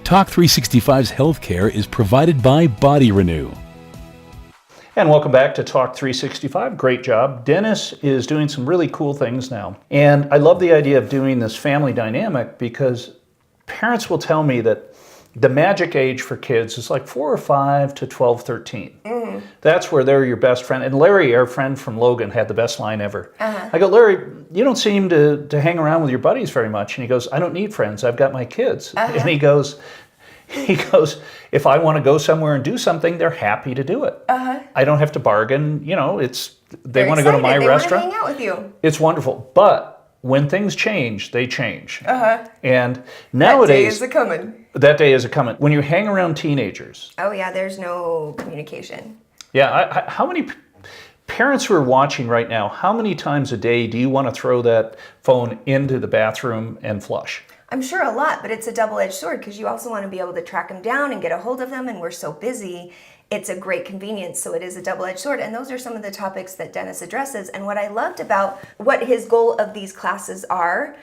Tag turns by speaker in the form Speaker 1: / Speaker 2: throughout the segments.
Speaker 1: Talk 365's healthcare is provided by Body Renew.
Speaker 2: And welcome back to Talk 365. Great job. Dennis is doing some really cool things now. And I love the idea of doing this family dynamic because parents will tell me that the magic age for kids is like 4 or 5 to 12, 13. That's where they're your best friend. And Larry, our friend from Logan, had the best line ever. I go, Larry, you don't seem to hang around with your buddies very much. And he goes, I don't need friends. I've got my kids. And he goes, if I want to go somewhere and do something, they're happy to do it. I don't have to bargain. You know, they want to go to my restaurant.
Speaker 3: They want to hang out with you.
Speaker 2: It's wonderful. But when things change, they change. And nowadays, that day is a coming. When you hang around teenagers.
Speaker 3: Oh yeah, there's no communication.
Speaker 2: Yeah, how many parents who are watching right now, how many times a day do you want to throw that phone into the bathroom and flush?
Speaker 3: I'm sure a lot, but it's a double-edged sword because you also want to be able to track them down and get a hold of them, and we're so busy. It's a great convenience, so it is a double-edged sword. And those are some of the topics that Dennis addresses. And what I loved about what his goal of these classes are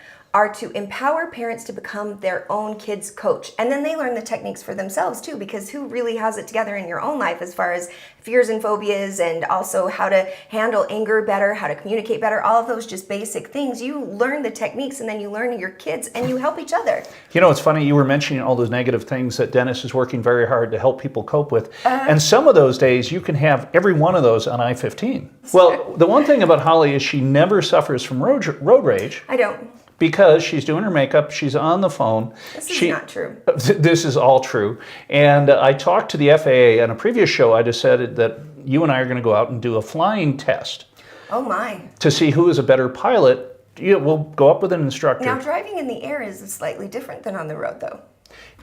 Speaker 3: to empower parents to become their own kids' coach. And then they learn the techniques for themselves too, because who really has it together in your own life as far as fears and phobias, and also how to handle anger better, how to communicate better, all of those just basic things. You learn the techniques and then you learn your kids and you help each other.
Speaker 2: You know, it's funny, you were mentioning all those negative things that Dennis is working very hard to help people cope with. And some of those days you can have every one of those on I-15. Well, the one thing about Holly is she never suffers from road rage.
Speaker 3: I don't.
Speaker 2: Because she's doing her makeup, she's on the phone.
Speaker 3: This is not true.
Speaker 2: This is all true. And I talked to the FAA on a previous show. I decided that you and I are going to go out and do a flying test.
Speaker 3: Oh my.
Speaker 2: To see who is a better pilot. We'll go up with an instructor.
Speaker 3: Now, driving in the air is slightly different than on the road, though.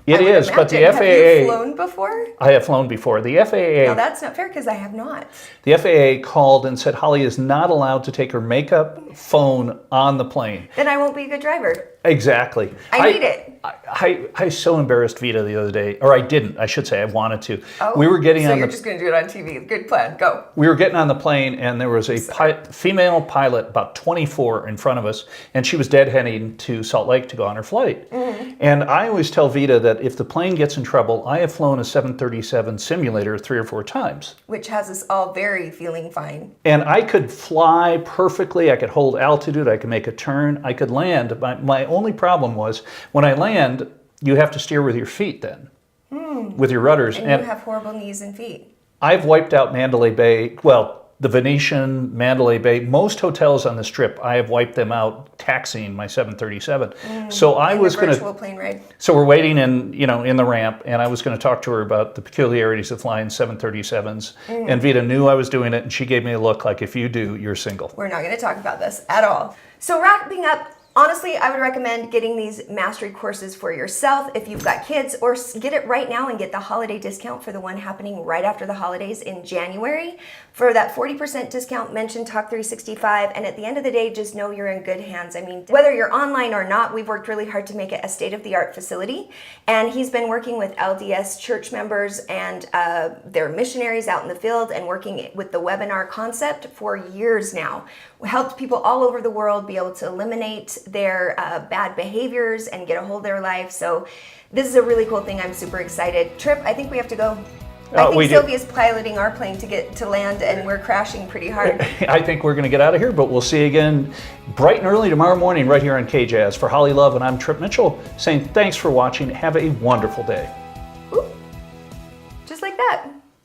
Speaker 2: It is, but the FAA...
Speaker 3: Have you flown before?
Speaker 2: I have flown before. The FAA...
Speaker 3: No, that's not fair because I have not.
Speaker 2: The FAA called and said Holly is not allowed to take her makeup phone on the plane.
Speaker 3: Then I won't be a good driver.
Speaker 2: Exactly.
Speaker 3: I need it.
Speaker 2: I so embarrassed Vita the other day, or I didn't, I should say, I wanted to.
Speaker 3: Oh,
Speaker 2: we were getting
Speaker 3: so
Speaker 2: on
Speaker 3: you're just going to do it on TV. Good plan. Go.
Speaker 2: We were getting on the plane, and there was a female pilot, about 24, in front of us, and she was deadheading to Salt Lake to go on her flight. And I always tell Vita that if the plane gets in trouble, I have flown a 737 simulator 3 or 4 times.
Speaker 3: Which has us all very feeling fine.
Speaker 2: And I could fly perfectly, I could hold altitude, I could make a turn, I could land. My only problem was, when I land, you have to steer with your feet then, with your rudders.
Speaker 3: And you have horrible knees and feet.
Speaker 2: I've wiped out Mandalay Bay, well, the Venetian, Mandalay Bay, most hotels on the Strip, I have wiped them out taxiing my 737. So I was going to...
Speaker 3: virtual plane ride.
Speaker 2: So we're waiting in the ramp, and I was going to talk to her about the peculiarities of flying 737s. And Vita knew I was doing it, and she gave me a look like, if you do, you're single.
Speaker 3: We're not going to talk about this at all. So wrapping up, honestly, I would recommend getting these mastery courses for yourself if you've got kids, or get it right now and get the holiday discount for the one happening right after the holidays in January. For that 40% discount, mention Talk 365, and at the end of the day, just know you're in good hands. I mean, whether you're online or not, we've worked really hard to make it a state-of-the-art facility, and he's been working with LDS church members and their missionaries out in the field and working with the webinar concept for years now. We helped people all over the world be able to eliminate their bad behaviors and get a hold of their life. So this is a really cool thing. I'm super excited. Trip, I think we have to go. I think Sylvia's piloting our plane to get to land, and we're crashing pretty hard.
Speaker 2: I think we're going to get out of here, but we'll see you again bright and early tomorrow morning right here on KJazz. For Holly Love, and I'm Trip Mitchell, saying thanks for watching. Have a wonderful day.
Speaker 3: Ooh. Just like that.